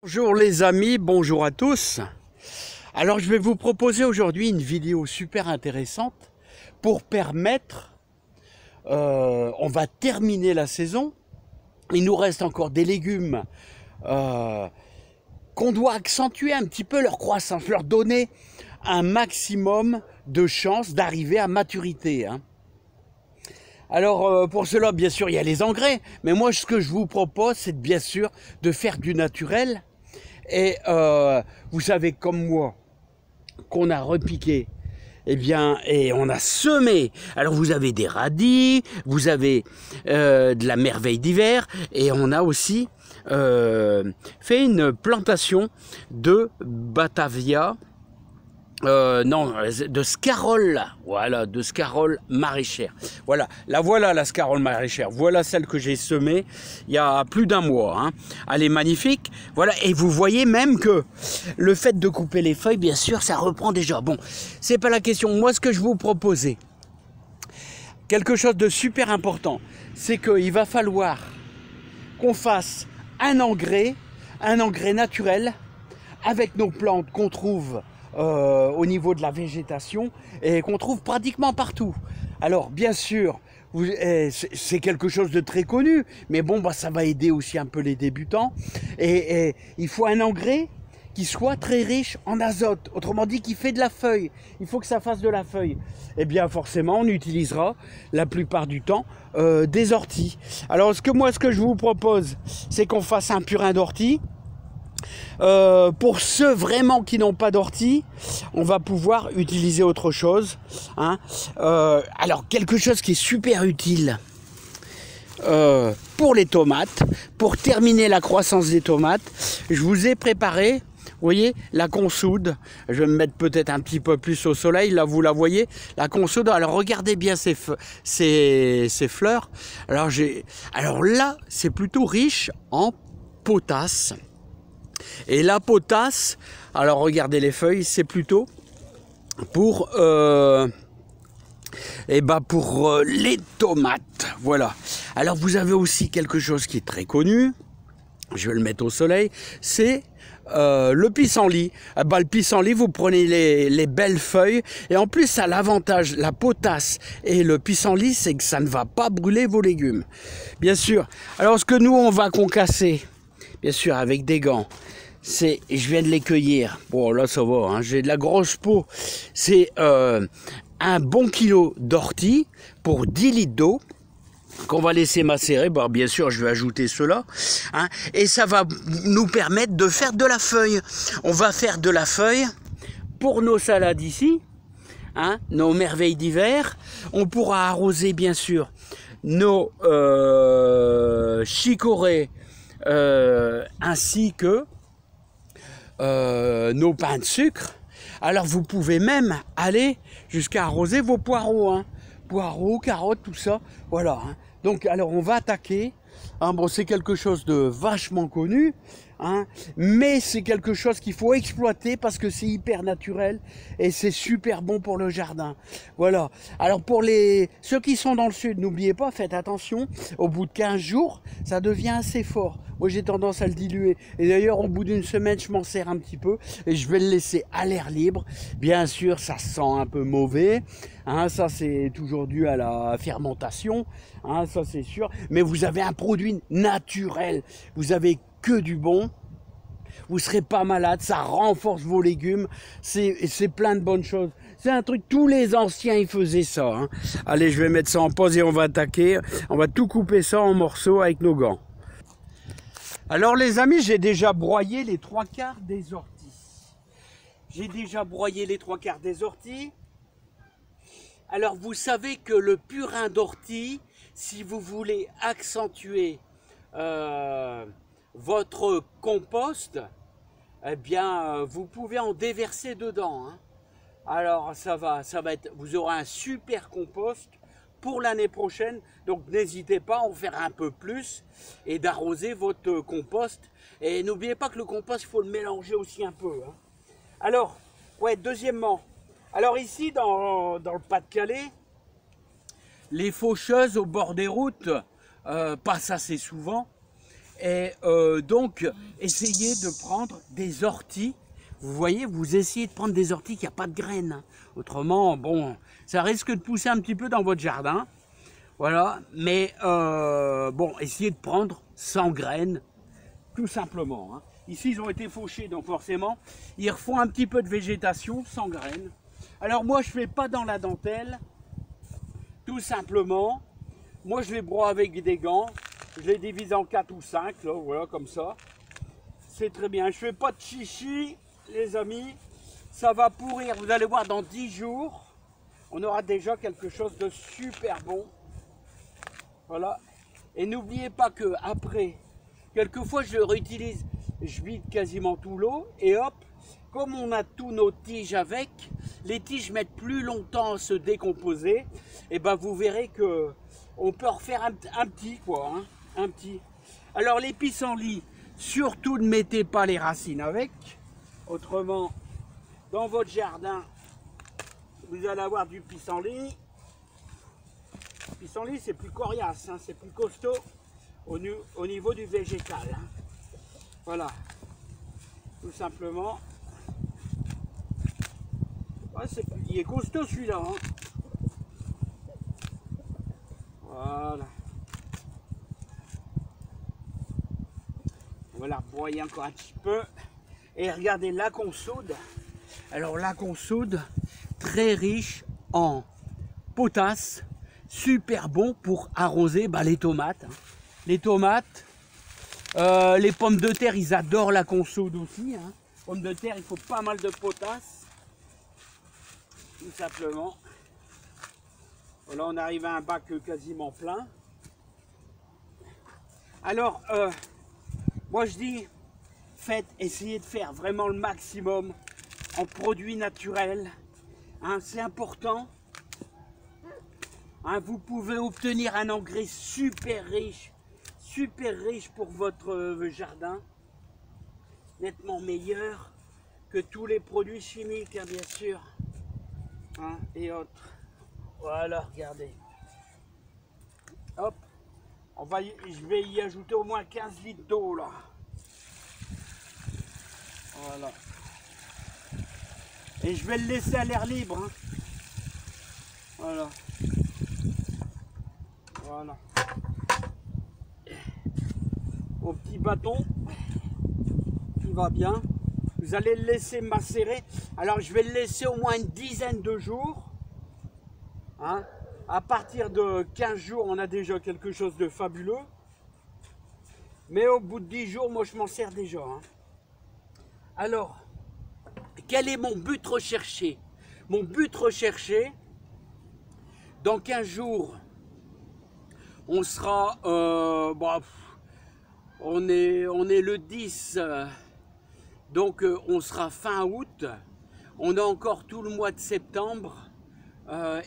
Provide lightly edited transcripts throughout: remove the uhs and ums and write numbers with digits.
Bonjour les amis, bonjour à tous. Alors je vais vous proposer aujourd'hui une vidéo super intéressante pour permettre, on va terminer la saison, il nous reste encore des légumes qu'on doit accentuer un petit peu leur croissance, leur donner un maximum de chances d'arriver à maturité. Alors pour cela bien sûr il y a les engrais, mais moi ce que je vous propose c'est bien sûr de faire du naturel. Et vous savez comme moi qu'on a repiqué, eh bien, et on a semé. Alors vous avez des radis, vous avez de la merveille d'hiver, et on a aussi fait une plantation de Batavia. Non, de scaroles, voilà, de scaroles maraîchères. Voilà, la scarole maraîchère. Voilà celle que j'ai semée il y a plus d'un mois. Elle est magnifique. Voilà, et vous voyez même que le fait de couper les feuilles, bien sûr, ça reprend déjà. Bon, c'est pas la question. Moi, ce que je vous proposais, quelque chose de super important, c'est qu'il va falloir qu'on fasse un engrais naturel avec nos plantes qu'on trouve au niveau de la végétation et qu'on trouve pratiquement partout. Alors bien sûr, c'est quelque chose de très connu, mais bon, bah, ça va aider aussi un peu les débutants. Et il faut un engrais qui soit très riche en azote, autrement dit qui fait de la feuille. Il faut que ça fasse de la feuille. Et bien forcément, on utilisera la plupart du temps des orties. Alors ce que je vous propose, c'est qu'on fasse un purin d'ortie. Pour ceux vraiment qui n'ont pas d'ortie, on va pouvoir utiliser autre chose. Alors quelque chose qui est super utile pour les tomates, pour terminer la croissance des tomates, je vous ai préparé, vous voyez, la consoude. Je vais me mettre peut-être un petit peu plus au soleil, là vous la voyez, la consoude. Alors regardez bien ces fleurs. Alors là, c'est plutôt riche en potasse. Et la potasse, alors regardez les feuilles, c'est plutôt pour, les tomates. Voilà. Alors vous avez aussi quelque chose qui est très connu, je vais le mettre au soleil, c'est le pissenlit. Le pissenlit, vous prenez les belles feuilles et en plus ça a l'avantage, la potasse et le pissenlit, c'est que ça ne va pas brûler vos légumes. Bien sûr. Alors ce que nous on va concasser, bien sûr avec des gants, je viens de les cueillir. Bon là ça va, j'ai de la grosse peau. C'est un bon kilo d'ortie pour 10 litres d'eau qu'on va laisser macérer. Bon, bien sûr je vais ajouter cela. Et ça va nous permettre de faire de la feuille. On va faire de la feuille pour nos salades ici, nos merveilles d'hiver. On pourra arroser bien sûr nos chicorées ainsi que nos pains de sucre. Alors vous pouvez même aller jusqu'à arroser vos poireaux, poireaux, carottes, tout ça, voilà. Donc alors on va attaquer. Bon, c'est quelque chose de vachement connu, mais c'est quelque chose qu'il faut exploiter parce que c'est hyper naturel et c'est super bon pour le jardin. Voilà. Alors pour ceux qui sont dans le sud, n'oubliez pas, faites attention, au bout de 15 jours, ça devient assez fort. Moi j'ai tendance à le diluer. Et d'ailleurs au bout d'une semaine, je m'en sers un petit peu et je vais le laisser à l'air libre. Bien sûr, ça sent un peu mauvais. Ça c'est toujours dû à la fermentation, ça c'est sûr. Mais vous avez un produit naturel, vous avez que du bon. Vous serez pas malade, ça renforce vos légumes, c'est plein de bonnes choses. C'est un truc, tous les anciens ils faisaient ça. Allez, je vais mettre ça en pause et on va attaquer. On va tout couper ça en morceaux avec nos gants. Alors les amis, j'ai déjà broyé les 3/4 des orties. Alors vous savez que le purin d'ortie, si vous voulez accentuer votre compost, eh bien vous pouvez en déverser dedans. Alors ça va être, vous aurez un super compost pour l'année prochaine. Donc n'hésitez pas à en faire un peu plus et d'arroser votre compost. Et n'oubliez pas que le compost, il faut le mélanger aussi un peu. Alors, deuxièmement, alors ici dans le Pas-de-Calais, les faucheuses au bord des routes passent assez souvent. Et donc, essayez de prendre des orties. Vous voyez, vous essayez de prendre des orties qui n'ont pas de graines. Autrement, bon, ça risque de pousser un petit peu dans votre jardin. Voilà, mais bon, essayez de prendre sans graines, tout simplement. Hein. Ici, ils ont été fauchés, donc forcément, ils refont un petit peu de végétation sans graines. Alors moi, je ne fais pas dans la dentelle, tout simplement. Moi, je les broie avec des gants. Je les divise en 4 ou 5, là, voilà, comme ça. C'est très bien. Je ne fais pas de chichi, les amis. Ça va pourrir. Vous allez voir, dans 10 jours, on aura déjà quelque chose de super bon. Voilà. Et n'oubliez pas que après, quelquefois, je le réutilise. Je vide quasiment tout l'eau. Et hop, comme on a tous nos tiges avec, les tiges mettent plus longtemps à se décomposer. Et ben, vous verrez que on peut refaire un petit, quoi. Hein. Un petit. Alors les pissenlits, surtout ne mettez pas les racines avec. Autrement, dans votre jardin, vous allez avoir du pissenlit. Le pissenlit, c'est plus coriace, hein, c'est plus costaud au niveau du végétal. Hein. Voilà, tout simplement. Ouais, il est costaud celui-là. Hein. Voilà. On va la broyer encore un petit peu. Et regardez la consoude. Alors la consoude, très riche en potasse, super bon pour arroser les tomates. Hein. Les tomates, les pommes de terre, ils adorent la consoude aussi. Hein. Pommes de terre, il faut pas mal de potasse. Tout simplement. Voilà, on arrive à un bac quasiment plein. Alors, moi je dis, essayez de faire vraiment le maximum en produits naturels. Hein, c'est important. Hein, vous pouvez obtenir un engrais super riche pour votre jardin. Nettement meilleur que tous les produits chimiques, hein, bien sûr. Hein, et autres. Voilà, regardez. Hop. Je vais y ajouter au moins 15 litres d'eau là. Voilà. Et je vais le laisser à l'air libre. Hein. Voilà. Voilà. Mon petit bâton qui va bien. Vous allez le laisser macérer. Alors je vais le laisser au moins une dizaine de jours. Hein. À partir de 15 jours, on a déjà quelque chose de fabuleux. Mais au bout de 10 jours, moi, je m'en sers déjà. Hein. Alors, quel est mon but recherché? Mon but recherché, dans 15 jours, on sera... on est le 10, donc on sera fin août. On a encore tout le mois de septembre.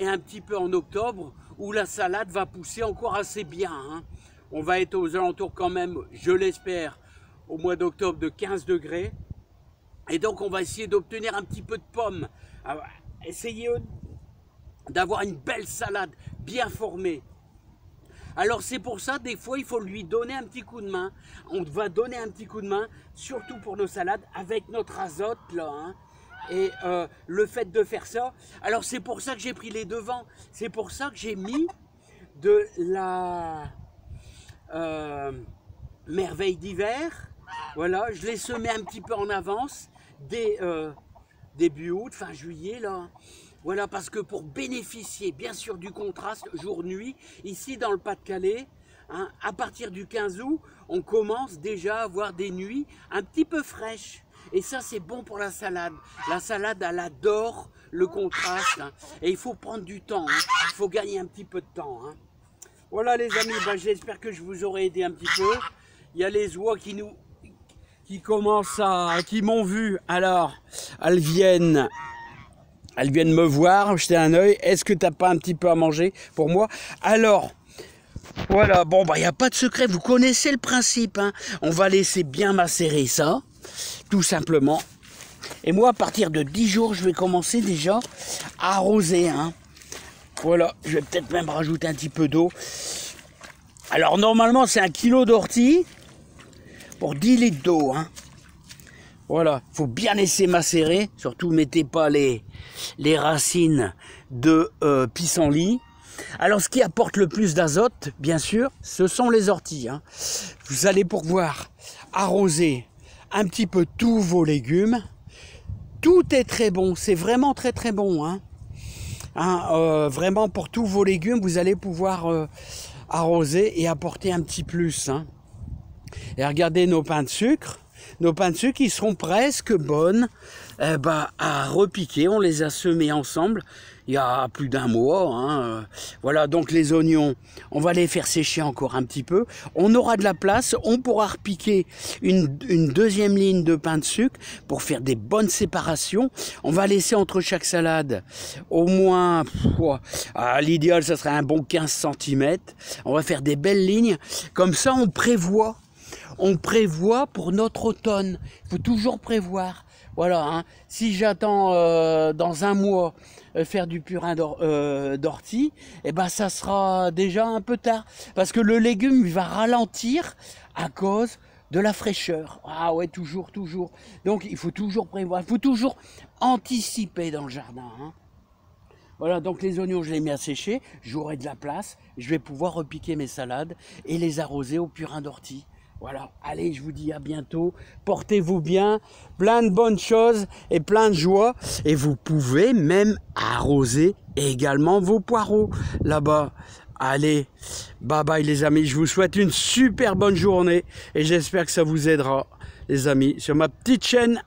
Et un petit peu en octobre, où la salade va pousser encore assez bien. Hein. On va être aux alentours quand même, je l'espère, au mois d'octobre de 15 degrés. Et donc on va essayer d'obtenir un petit peu de pommes. Essayez d'avoir une belle salade bien formée. Alors c'est pour ça, des fois, il faut lui donner un petit coup de main. On va donner un petit coup de main, surtout pour nos salades, avec notre azote là. Hein. Et le fait de faire ça, alors c'est pour ça que j'ai pris les devants, c'est pour ça que j'ai mis de la merveille d'hiver. Voilà, je l'ai semé un petit peu en avance, début août, fin juillet là. Voilà, parce que pour bénéficier bien sûr du contraste jour-nuit, ici dans le Pas-de-Calais, hein, à partir du 15 août, on commence déjà à avoir des nuits un petit peu fraîches. Et ça, c'est bon pour la salade. La salade, elle adore le contraste. Hein. Et il faut prendre du temps. Hein. Il faut gagner un petit peu de temps. Hein. Voilà les amis, j'espère que je vous aurai aidé un petit peu. Il y a les oies qui m'ont vu. Alors, elles viennent me voir, jeter un œil. Est-ce que tu n'as pas un petit peu à manger pour moi? Alors, voilà, bon, il n'y a pas de secret. Vous connaissez le principe. Hein. On va laisser bien macérer ça. Tout simplement. Et moi, à partir de 10 jours, je vais commencer déjà à arroser. Hein. Voilà, je vais peut-être même rajouter un petit peu d'eau. Alors, normalement, c'est 1 kilo d'ortie. pour 10 litres d'eau. Hein. Voilà, il faut bien laisser macérer. Surtout, mettez pas les racines de pissenlit. Alors, ce qui apporte le plus d'azote, bien sûr, ce sont les orties. Hein. Vous allez pouvoir arroser un petit peu tous vos légumes. Tout est très bon, c'est vraiment très très bon. Hein. Vraiment, pour tous vos légumes, vous allez pouvoir arroser et apporter un petit plus. Hein. Et regardez nos pains de sucre. Nos pains de sucre, ils seront presque bonnes à repiquer. On les a semés ensemble il y a plus d'un mois. Hein. Voilà, donc les oignons, on va les faire sécher encore un petit peu. On aura de la place, on pourra repiquer une deuxième ligne de pain de sucre pour faire des bonnes séparations. On va laisser entre chaque salade au moins, à l'idéal, ça serait un bon 15 cm. On va faire des belles lignes. Comme ça, on prévoit pour notre automne. Il faut toujours prévoir. Voilà, hein. Si j'attends dans un mois faire du purin d'ortie, eh ben ça sera déjà un peu tard. Parce que le légume va ralentir à cause de la fraîcheur. Ah ouais, toujours. Donc il faut toujours prévoir, il faut toujours anticiper dans le jardin. Hein. Voilà, donc les oignons, je les mets à sécher, j'aurai de la place, je vais pouvoir repiquer mes salades et les arroser au purin d'ortie. Voilà, allez, je vous dis à bientôt, portez-vous bien, plein de bonnes choses et plein de joie. Et vous pouvez même arroser également vos poireaux là-bas. Allez, bye bye les amis, je vous souhaite une super bonne journée et j'espère que ça vous aidera les amis sur ma petite chaîne